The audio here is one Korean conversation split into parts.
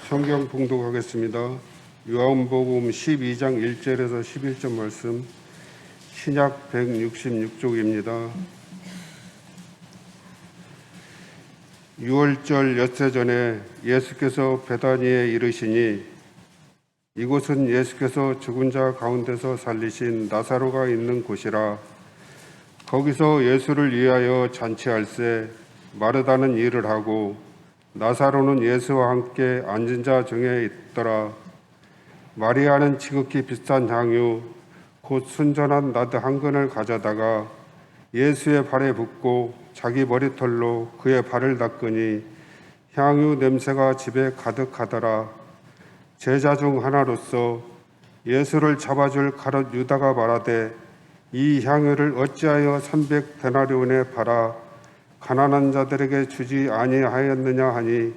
성경 봉독하겠습니다. 요한복음 12장 1절에서 11절 말씀, 신약 166쪽입니다. 6월절 엿새 전에 예수께서 베다니에 이르시니 이곳은 예수께서 죽은 자 가운데서 살리신 나사로가 있는 곳이라. 거기서 예수를 위하여 잔치할세 마르다는 일을 하고 나사로는 예수와 함께 앉은 자 중에 있더라. 마리아는 지극히 비싼 향유 곧 순전한 나드 한 근을 가져다가 예수의 발에 붓고 자기 머리털로 그의 발을 닦으니 향유 냄새가 집에 가득하더라. 제자 중 하나로서 예수를 잡아줄 가룟 유다가 말하되 이 향유를 어찌하여 300데나리온에 팔아 가난한 자들에게 주지 아니하였느냐 하니,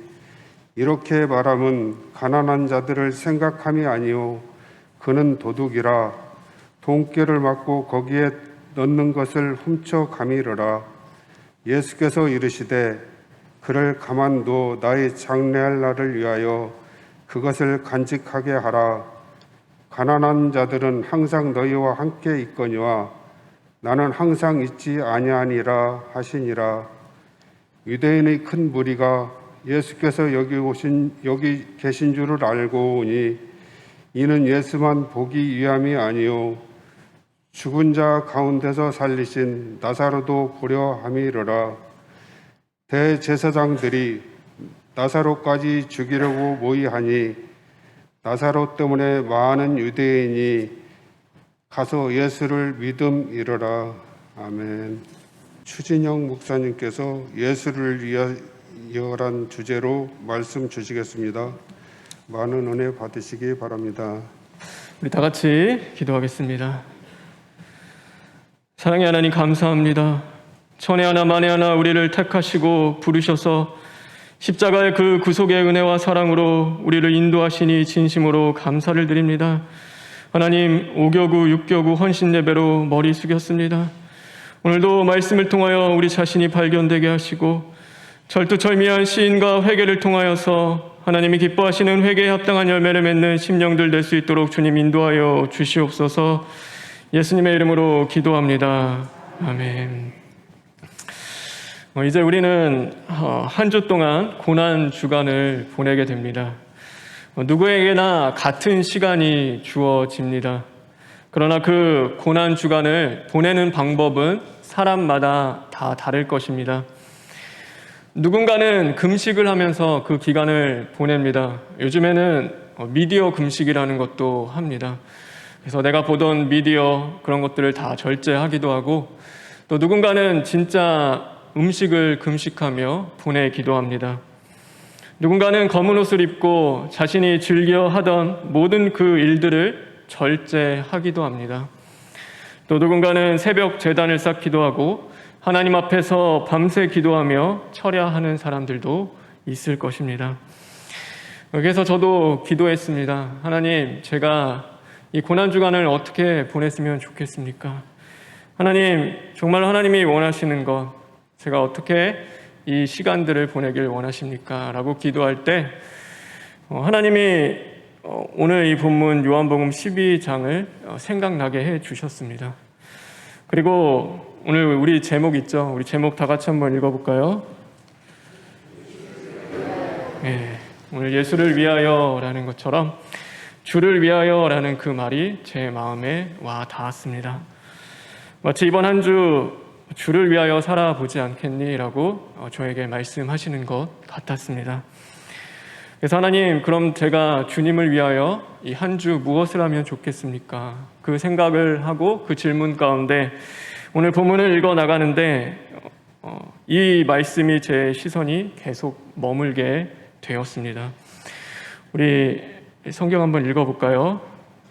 이렇게 말함은 가난한 자들을 생각함이 아니요 그는 도둑이라 돈깨를 맞고 거기에 넣는 것을 훔쳐 가미르라. 예수께서 이르시되 그를 가만두어 나의 장래할 날을 위하여 그것을 간직하게 하라. 가난한 자들은 항상 너희와 함께 있거니와 나는 항상 있지 아니하니라 하시니라. 유대인의 큰 무리가 예수께서 여기 계신 줄을 알고 오니 이는 예수만 보기 위함이 아니요 죽은 자 가운데서 살리신 나사로도 보려 함이로라. 대제사장들이 나사로까지 죽이려고 모의하니 나사로 때문에 많은 유대인이 가서 예수를 믿음이로라. 아멘. 추진영 목사님께서 예수를 위하여란 주제로 말씀 주시겠습니다. 많은 은혜 받으시기 바랍니다. 우리 다 같이 기도하겠습니다. 사랑의 하나님, 감사합니다. 천에 하나 만에 하나 우리를 택하시고 부르셔서 십자가의 그 구속의 은혜와 사랑으로 우리를 인도하시니 진심으로 감사를 드립니다. 하나님, 5교구 6교구 헌신 예배로 머리 숙였습니다. 오늘도 말씀을 통하여 우리 자신이 발견되게 하시고 철두철미한 시인과 회개를 통하여서 하나님이 기뻐하시는 회개에 합당한 열매를 맺는 심령들 될 수 있도록 주님 인도하여 주시옵소서. 예수님의 이름으로 기도합니다. 아멘. 이제 우리는 한 주 동안 고난 주간을 보내게 됩니다. 누구에게나 같은 시간이 주어집니다. 그러나 그 고난 주간을 보내는 방법은 사람마다 다 다를 것입니다. 누군가는 금식을 하면서 그 기간을 보냅니다. 요즘에는 미디어 금식이라는 것도 합니다. 그래서 내가 보던 미디어 그런 것들을 다 절제하기도 하고, 또 누군가는 진짜 음식을 금식하며 보내기도 합니다. 누군가는 검은 옷을 입고 자신이 즐겨 하던 모든 그 일들을 절제하기도 합니다. 또 누군가는 새벽 제단을 쌓기도 하고 하나님 앞에서 밤새 기도하며 철야하는 사람들도 있을 것입니다. 그래서 저도 기도했습니다. 하나님, 제가 이 고난주간을 어떻게 보냈으면 좋겠습니까? 하나님, 정말 하나님이 원하시는 것, 제가 어떻게 이 시간들을 보내길 원하십니까? 라고 기도할 때 하나님이 오늘 이 본문 요한복음 12장을 생각나게 해 주셨습니다. 그리고 오늘 우리 제목 있죠? 우리 제목 다 같이 한번 읽어볼까요? 네, 오늘 예수를 위하여라는 것처럼 주를 위하여라는 그 말이 제 마음에 와 닿았습니다. 마치 이번 한 주 주를 위하여 살아보지 않겠니? 라고 저에게 말씀하시는 것 같았습니다. 그래서 하나님, 그럼 제가 주님을 위하여 이 한 주 무엇을 하면 좋겠습니까? 그 생각을 하고 그 질문 가운데 오늘 본문을 읽어 나가는데 이 말씀이 제 시선이 계속 머물게 되었습니다. 우리 성경 한번 읽어볼까요?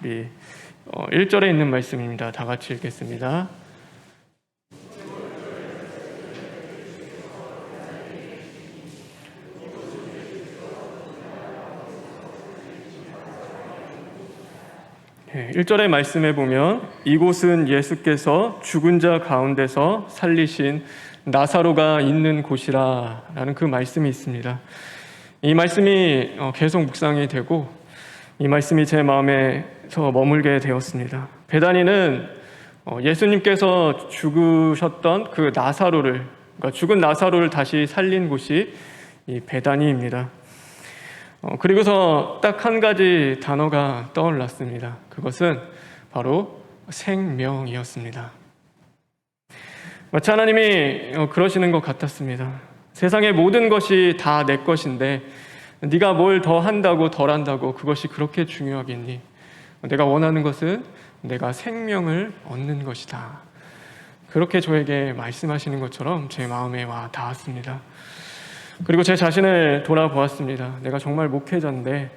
우리 1절에 있는 말씀입니다. 다 같이 읽겠습니다. 네, 1절의 말씀에 보면 이곳은 예수께서 죽은 자 가운데서 살리신 나사로가 있는 곳이라 라는 그 말씀이 있습니다. 이 말씀이 계속 묵상이 되고 이 말씀이 제 마음에서 머물게 되었습니다. 베다니는 예수님께서 죽으셨던 그 나사로를, 그러니까 죽은 나사로를 다시 살린 곳이 이 베다니입니다. 그리고서 딱 한 가지 단어가 떠올랐습니다. 그것은 바로 생명이었습니다. 마치 하나님이 그러시는 것 같았습니다. 세상의 모든 것이 다 내 것인데 네가 뭘 더 한다고 덜 한다고 그것이 그렇게 중요하겠니? 내가 원하는 것은 내가 생명을 얻는 것이다. 그렇게 저에게 말씀하시는 것처럼 제 마음에 와 닿았습니다. 그리고 제 자신을 돌아보았습니다. 내가 정말 목회자인데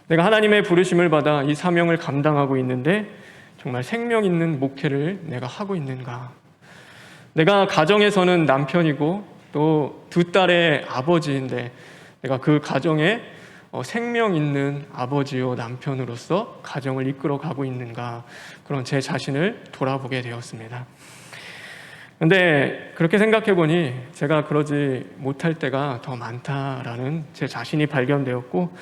내가 하나님의 부르심을 받아 이 사명을 감당하고 있는데 정말 생명 있는 목회를 내가 하고 있는가? 내가 가정에서는 남편이고 또 두 딸의 아버지인데 내가 그 가정에 생명 있는 아버지요 남편으로서 가정을 이끌어 가고 있는가? 그런 제 자신을 돌아보게 되었습니다. 근데 그렇게 생각해 보니 제가 그러지 못할 때가 더 많다라는 제 자신이 발견되었고,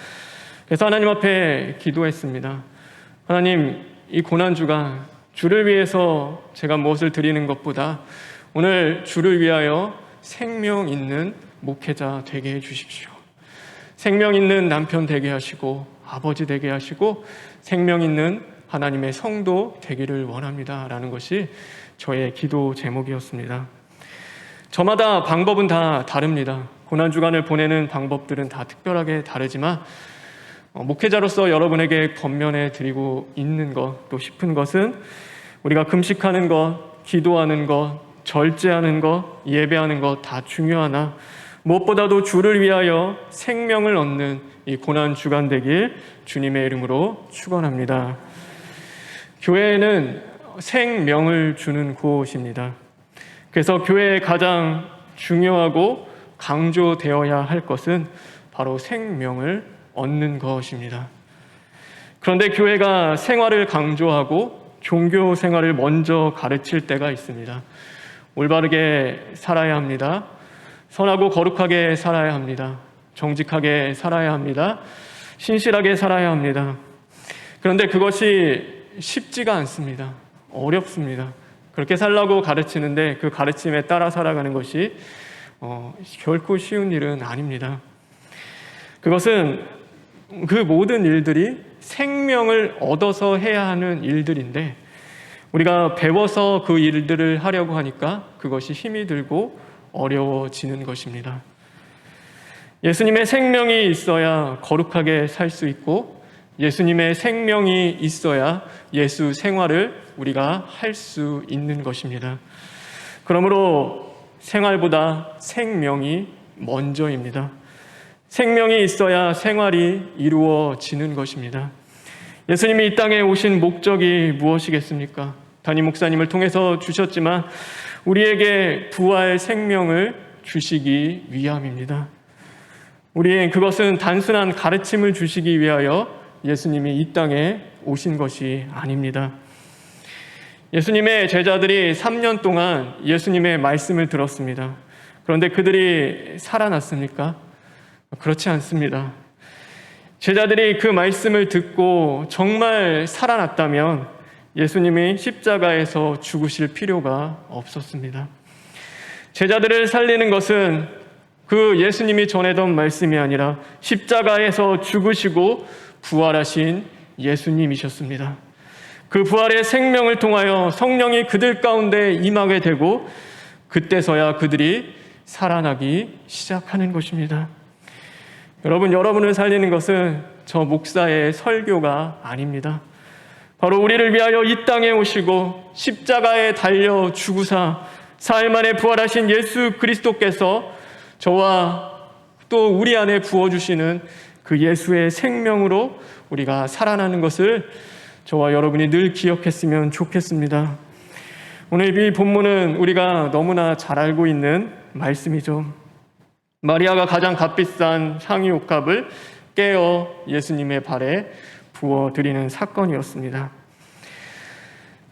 그래서 하나님 앞에 기도했습니다. 하나님, 이 고난주가 주를 위해서 제가 무엇을 드리는 것보다 오늘 주를 위하여 생명 있는 목회자 되게 해 주십시오. 생명 있는 남편 되게 하시고 아버지 되게 하시고 생명 있는 하나님의 성도 되기를 원합니다 라는 것이 저의 기도 제목이었습니다. 저마다 방법은 다 다릅니다. 고난주간을 보내는 방법들은 다 특별하게 다르지만 목회자로서 여러분에게 권면해 드리고 있는 것, 또 싶은 것은 우리가 금식하는 것, 기도하는 것, 절제하는 것, 예배하는 것 다 중요하나 무엇보다도 주를 위하여 생명을 얻는 이 고난주간 되길 주님의 이름으로 축원합니다. 교회는 생명을 주는 곳입니다. 그래서 교회의 가장 중요하고 강조되어야 할 것은 바로 생명을 얻는 것입니다. 그런데 교회가 생활을 강조하고 종교 생활을 먼저 가르칠 때가 있습니다. 올바르게 살아야 합니다. 선하고 거룩하게 살아야 합니다. 정직하게 살아야 합니다. 신실하게 살아야 합니다. 그런데 그것이 쉽지가 않습니다. 어렵습니다. 그렇게 살라고 가르치는데 그 가르침에 따라 살아가는 것이 결코 쉬운 일은 아닙니다. 그것은 그 모든 일들이 생명을 얻어서 해야 하는 일들인데 우리가 배워서 그 일들을 하려고 하니까 그것이 힘이 들고 어려워지는 것입니다. 예수님의 생명이 있어야 거룩하게 살 수 있고 예수님의 생명이 있어야 예수 생활을 우리가 할 수 있는 것입니다. 그러므로 생활보다 생명이 먼저입니다. 생명이 있어야 생활이 이루어지는 것입니다. 예수님이 이 땅에 오신 목적이 무엇이겠습니까? 담임 목사님을 통해서 주셨지만 우리에게 부활 생명을 주시기 위함입니다. 그것은 단순한 가르침을 주시기 위하여 예수님이 이 땅에 오신 것이 아닙니다. 예수님의 제자들이 3년 동안 예수님의 말씀을 들었습니다. 그런데 그들이 살아났습니까? 그렇지 않습니다. 제자들이 그 말씀을 듣고 정말 살아났다면 예수님이 십자가에서 죽으실 필요가 없었습니다. 제자들을 살리는 것은 그 예수님이 전해던 말씀이 아니라 십자가에서 죽으시고 부활하신 예수님이셨습니다. 그 부활의 생명을 통하여 성령이 그들 가운데 임하게 되고 그때서야 그들이 살아나기 시작하는 것입니다. 여러분을 살리는 것은 저 목사의 설교가 아닙니다. 바로 우리를 위하여 이 땅에 오시고 십자가에 달려 죽으사 사흘 만에 부활하신 예수 그리스도께서 저와 또 우리 안에 부어주시는 그 예수의 생명으로 우리가 살아나는 것을 저와 여러분이 늘 기억했으면 좋겠습니다. 오늘 이 본문은 우리가 너무나 잘 알고 있는 말씀이죠. 마리아가 가장 값비싼 향유 옥합을 깨어 예수님의 발에 부어드리는 사건이었습니다.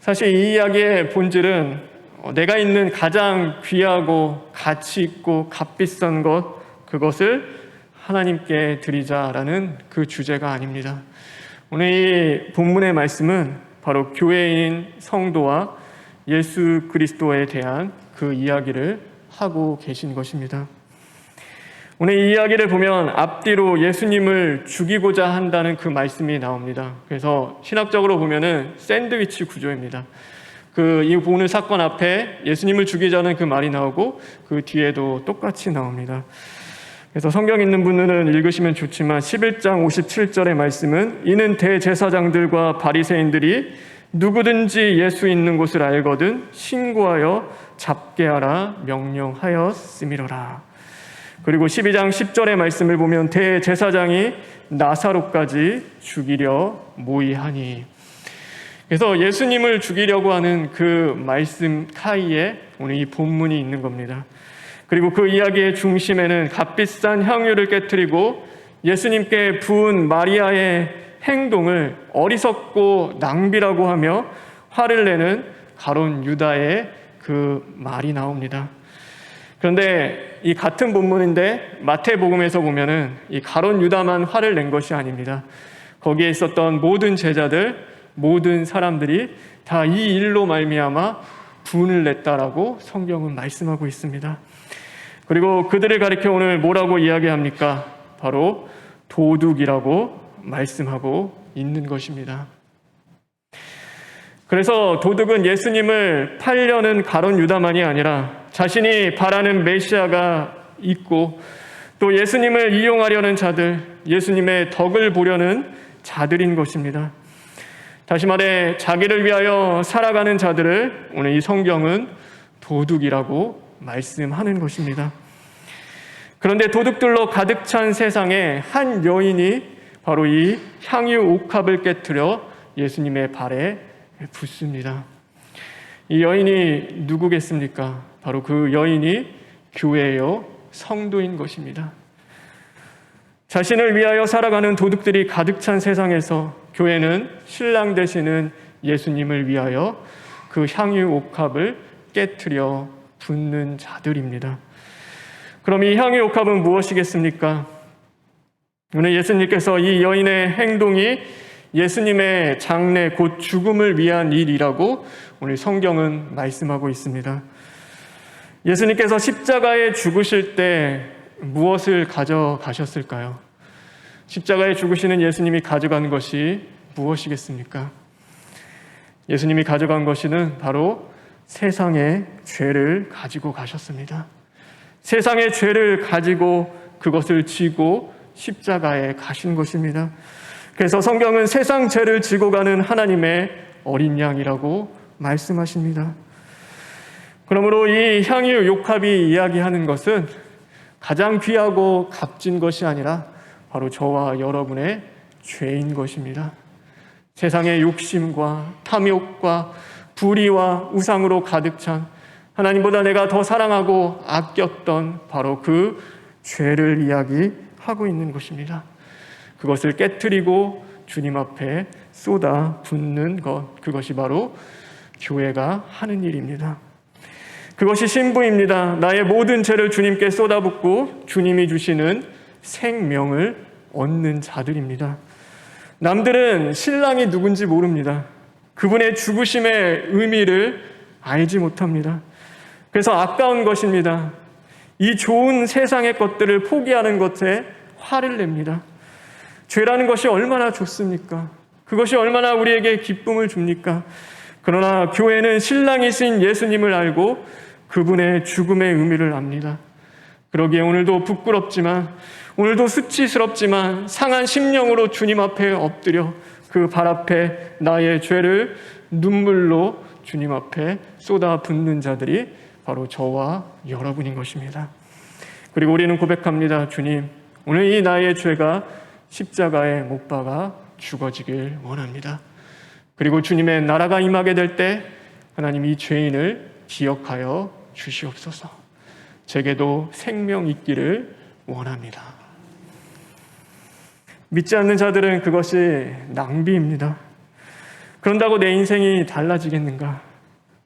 사실 이 이야기의 본질은 내가 있는 가장 귀하고 가치 있고 값비싼 것, 그것을 하나님께 드리자라는 그 주제가 아닙니다. 오늘 이 본문의 말씀은 바로 교회인 성도와 예수 그리스도에 대한 그 이야기를 하고 계신 것입니다. 오늘 이 이야기를 보면 앞뒤로 예수님을 죽이고자 한다는 그 말씀이 나옵니다. 그래서 신학적으로 보면은 샌드위치 구조입니다. 이 오늘 사건 앞에 예수님을 죽이자는 그 말이 나오고 그 뒤에도 똑같이 나옵니다. 그래서 성경 있는 분들은 읽으시면 좋지만 11장 57절의 말씀은 이는 대제사장들과 바리새인들이 누구든지 예수 있는 곳을 알거든 신고하여 잡게 하라 명령하였음이로라. 그리고 12장 10절의 말씀을 보면 대제사장이 나사로까지 죽이려 모의하니. 그래서 예수님을 죽이려고 하는 그 말씀 사이에 오늘 이 본문이 있는 겁니다. 그리고 그 이야기의 중심에는 값비싼 향유를 깨뜨리고 예수님께 부은 마리아의 행동을 어리석고 낭비라고 하며 화를 내는 가룟 유다의 그 말이 나옵니다. 그런데 이 같은 본문인데 마태복음에서 보면은 이 가룟 유다만 화를 낸 것이 아닙니다. 거기에 있었던 모든 제자들, 모든 사람들이 다 이 일로 말미암아 분을 냈다라고 성경은 말씀하고 있습니다. 그리고 그들을 가리켜 오늘 뭐라고 이야기합니까? 바로 도둑이라고 말씀하고 있는 것입니다. 그래서 도둑은 예수님을 팔려는 가룟 유다만이 아니라 자신이 바라는 메시아가 있고 또 예수님을 이용하려는 자들, 예수님의 덕을 보려는 자들인 것입니다. 다시 말해 자기를 위하여 살아가는 자들을 오늘 이 성경은 도둑이라고 말씀하는 것입니다. 그런데 도둑들로 가득 찬 세상에 한 여인이 바로 이 향유 옥합을 깨트려 예수님의 발에 붓습니다. 이 여인이 누구겠습니까? 바로 그 여인이 교회요 성도인 것입니다. 자신을 위하여 살아가는 도둑들이 가득 찬 세상에서 교회는 신랑 되시는 예수님을 위하여 그 향유 옥합을 깨트려 붓는 자들입니다. 그럼 이 향유 옥합은 무엇이겠습니까? 오늘 예수님께서 이 여인의 행동이 예수님의 장래 곧 죽음을 위한 일이라고 오늘 성경은 말씀하고 있습니다. 예수님께서 십자가에 죽으실 때 무엇을 가져가셨을까요? 십자가에 죽으시는 예수님이 가져간 것이 무엇이겠습니까? 예수님이 가져간 것은 바로 세상의 죄를 가지고 가셨습니다. 세상의 죄를 가지고 그것을 지고 십자가에 가신 것입니다. 그래서 성경은 세상 죄를 지고 가는 하나님의 어린 양이라고 말씀하십니다. 그러므로 이 향유 옥합이 이야기하는 것은 가장 귀하고 값진 것이 아니라 바로 저와 여러분의 죄인 것입니다. 세상의 욕심과 탐욕과 불의와 우상으로 가득 찬 하나님보다 내가 더 사랑하고 아꼈던 바로 그 죄를 이야기하고 있는 것입니다. 그것을 깨트리고 주님 앞에 쏟아 붓는 것, 그것이 바로 교회가 하는 일입니다. 그것이 신부입니다. 나의 모든 죄를 주님께 쏟아붓고 주님이 주시는 생명을 얻는 자들입니다. 남들은 신랑이 누군지 모릅니다. 그분의 죽으심의 의미를 알지 못합니다. 그래서 아까운 것입니다. 이 좋은 세상의 것들을 포기하는 것에 화를 냅니다. 죄라는 것이 얼마나 좋습니까? 그것이 얼마나 우리에게 기쁨을 줍니까? 그러나 교회는 신랑이신 예수님을 알고 그분의 죽음의 의미를 압니다. 그러기에 오늘도 부끄럽지만, 오늘도 수치스럽지만 상한 심령으로 주님 앞에 엎드려 그 발 앞에 나의 죄를 눈물로 주님 앞에 쏟아 붓는 자들이 바로 저와 여러분인 것입니다. 그리고 우리는 고백합니다. 주님, 오늘 이 나의 죄가 십자가에 못 박아 죽어지길 원합니다. 그리고 주님의 나라가 임하게 될 때 하나님 이 죄인을 기억하여 주시옵소서. 제게도 생명 있기를 원합니다. 믿지 않는 자들은 그것이 낭비입니다. 그런다고 내 인생이 달라지겠는가?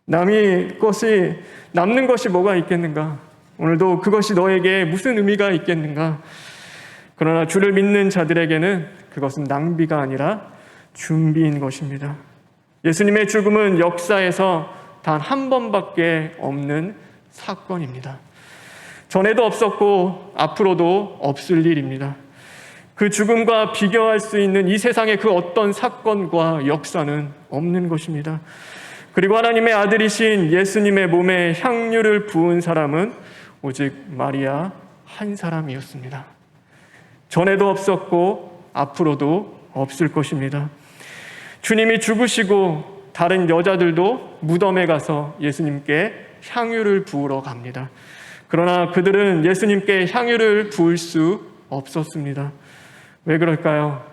남는 것이 뭐가 있겠는가? 오늘도 그것이 너에게 무슨 의미가 있겠는가? 그러나 주를 믿는 자들에게는 그것은 낭비가 아니라 준비인 것입니다. 예수님의 죽음은 역사에서 단 한 번밖에 없는 사건입니다. 전에도 없었고 앞으로도 없을 일입니다. 그 죽음과 비교할 수 있는 이 세상의 그 어떤 사건과 역사는 없는 것입니다. 그리고 하나님의 아들이신 예수님의 몸에 향유를 부은 사람은 오직 마리아 한 사람이었습니다. 전에도 없었고 앞으로도 없을 것입니다. 주님이 죽으시고 다른 여자들도 무덤에 가서 예수님께 향유를 부으러 갑니다. 그러나 그들은 예수님께 향유를 부을 수 없었습니다. 왜 그럴까요?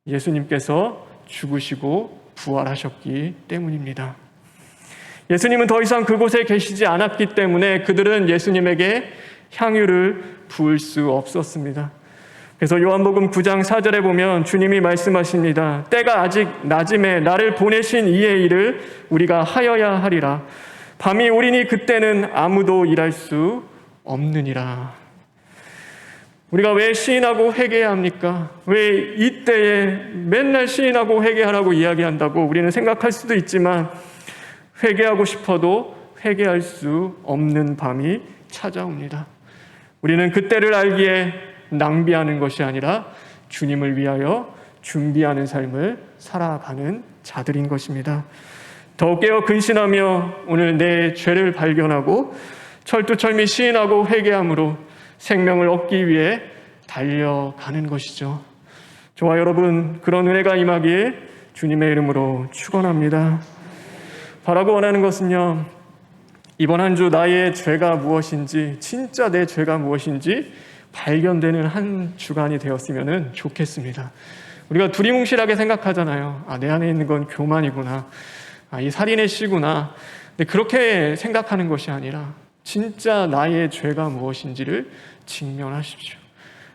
예수님께서 죽으시고 부활하셨기 때문입니다. 예수님은 더 이상 그곳에 계시지 않았기 때문에 그들은 예수님에게 향유를 부을 수 없었습니다. 그래서 요한복음 9장 4절에 보면 주님이 말씀하십니다. 때가 아직 낮음에 나를 보내신 이의 일을 우리가 하여야 하리라. 밤이 오리니 그때는 아무도 일할 수 없느니라. 우리가 왜 시인하고 회개해야 합니까? 왜 이때에 맨날 시인하고 회개하라고 이야기한다고 우리는 생각할 수도 있지만 회개하고 싶어도 회개할 수 없는 밤이 찾아옵니다. 우리는 그때를 알기에 낭비하는 것이 아니라 주님을 위하여 준비하는 삶을 살아가는 자들인 것입니다. 더욱 깨어 근신하며 오늘 내 죄를 발견하고 철두철미 시인하고 회개함으로 생명을 얻기 위해 달려가는 것이죠. 저와 여러분 그런 은혜가 임하기에 주님의 이름으로 축원합니다. 바라고 원하는 것은요, 이번 한 주 나의 죄가 무엇인지, 진짜 내 죄가 무엇인지 발견되는 한 주간이 되었으면 좋겠습니다. 우리가 두리뭉실하게 생각하잖아요. 내 안에 있는 건 교만이구나. 이 살인의 씨구나. 근데 그렇게 생각하는 것이 아니라 진짜 나의 죄가 무엇인지를 직면하십시오.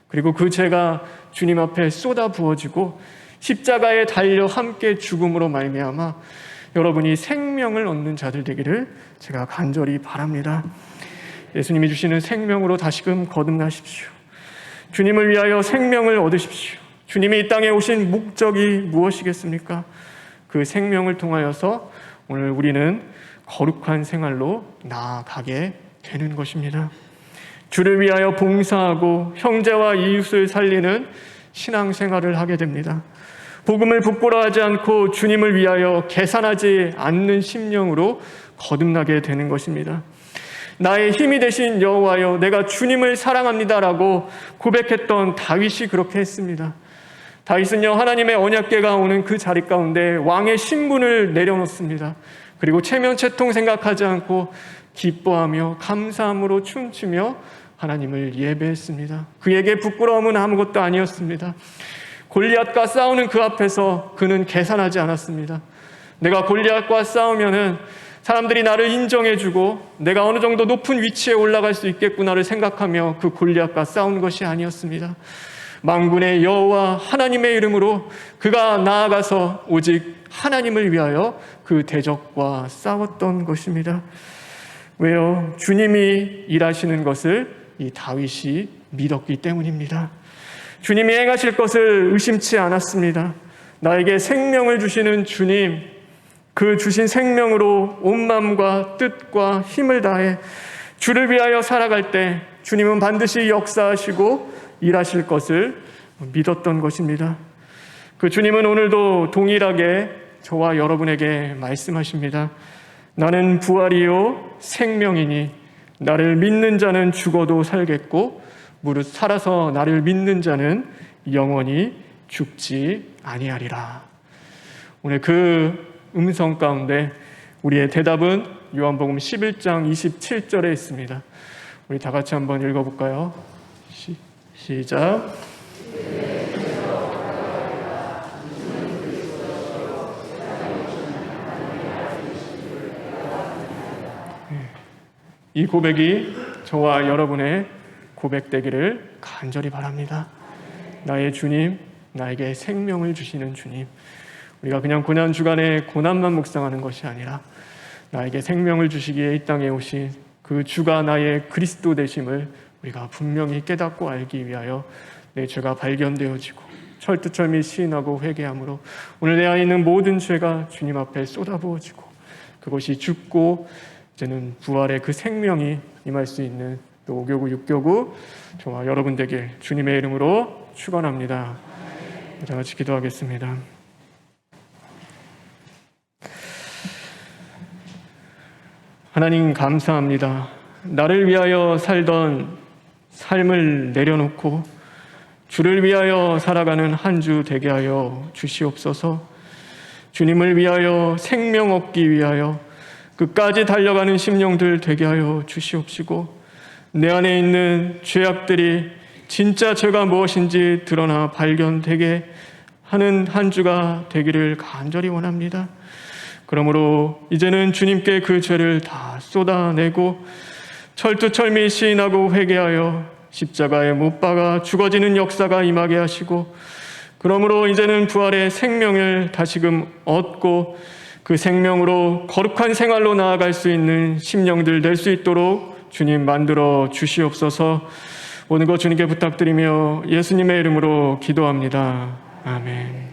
그리고 그 죄가 주님 앞에 쏟아 부어지고 십자가에 달려 함께 죽음으로 말미암아 여러분이 생명을 얻는 자들 되기를 제가 간절히 바랍니다. 예수님이 주시는 생명으로 다시금 거듭나십시오. 주님을 위하여 생명을 얻으십시오. 주님이 이 땅에 오신 목적이 무엇이겠습니까? 그 생명을 통하여서 오늘 우리는 거룩한 생활로 나아가게 되는 것입니다. 주를 위하여 봉사하고 형제와 이웃을 살리는 신앙생활을 하게 됩니다. 복음을 부끄러워하지 않고 주님을 위하여 계산하지 않는 심령으로 거듭나게 되는 것입니다. 나의 힘이 되신 여호와여, 내가 주님을 사랑합니다라고 고백했던 다윗이 그렇게 했습니다. 다윗은요, 하나님의 언약궤가 오는 그 자리 가운데 왕의 신분을 내려놓습니다. 그리고 체면체통 생각하지 않고 기뻐하며 감사함으로 춤추며 하나님을 예배했습니다. 그에게 부끄러움은 아무것도 아니었습니다. 골리앗과 싸우는 그 앞에서 그는 계산하지 않았습니다. 내가 골리앗과 싸우면은 사람들이 나를 인정해주고 내가 어느 정도 높은 위치에 올라갈 수 있겠구나를 생각하며 그 골리앗과 싸운 것이 아니었습니다. 만군의 여호와 하나님의 이름으로 그가 나아가서 오직 하나님을 위하여 그 대적과 싸웠던 것입니다. 왜요? 주님이 일하시는 것을 이 다윗이 믿었기 때문입니다. 주님이 행하실 것을 의심치 않았습니다. 나에게 생명을 주시는 주님, 그 주신 생명으로 온 마음과 뜻과 힘을 다해 주를 위하여 살아갈 때 주님은 반드시 역사하시고 일하실 것을 믿었던 것입니다. 그 주님은 오늘도 동일하게 저와 여러분에게 말씀하십니다. 나는 부활이요 생명이니 나를 믿는 자는 죽어도 살겠고 무릇 살아서 나를 믿는 자는 영원히 죽지 아니하리라. 오늘 그 음성 가운데 우리의 대답은 요한복음 11장 27절에 있습니다. 우리 다 같이 한번 읽어볼까요? 시작. 이 고백이 저와 여러분의 고백되기를 간절히 바랍니다. 나의 주님, 나에게 생명을 주시는 주님, 우리가 그냥 고난 주간에 고난만 묵상하는 것이 아니라 나에게 생명을 주시기에 이 땅에 오신 그 주가 나의 그리스도 되심을 우리가 분명히 깨닫고 알기 위하여 내 죄가 발견되어지고 철두철미 시인하고 회개함으로 오늘 내 안에 있는 모든 죄가 주님 앞에 쏟아부어지고 그것이 죽고 이제는 부활의 그 생명이 임할 수 있는 또 5교구 6교구 저와 여러분 되길 주님의 이름으로 축원합니다. 다 같이 기도하겠습니다. 하나님 감사합니다. 나를 위하여 살던 삶을 내려놓고 주를 위하여 살아가는 한 주 되게 하여 주시옵소서. 주님을 위하여 생명 얻기 위하여 끝까지 달려가는 심령들 되게 하여 주시옵시고 내 안에 있는 죄악들이 진짜 죄가 무엇인지 드러나 발견되게 하는 한 주가 되기를 간절히 원합니다. 그러므로 이제는 주님께 그 죄를 다 쏟아내고 철두철미 시인하고 회개하여 십자가에 못 박아 죽어지는 역사가 임하게 하시고 그러므로 이제는 부활의 생명을 다시금 얻고 그 생명으로 거룩한 생활로 나아갈 수 있는 심령들 될 수 있도록 주님 만들어 주시옵소서. 오늘 것 주님께 부탁드리며 예수님의 이름으로 기도합니다. 아멘.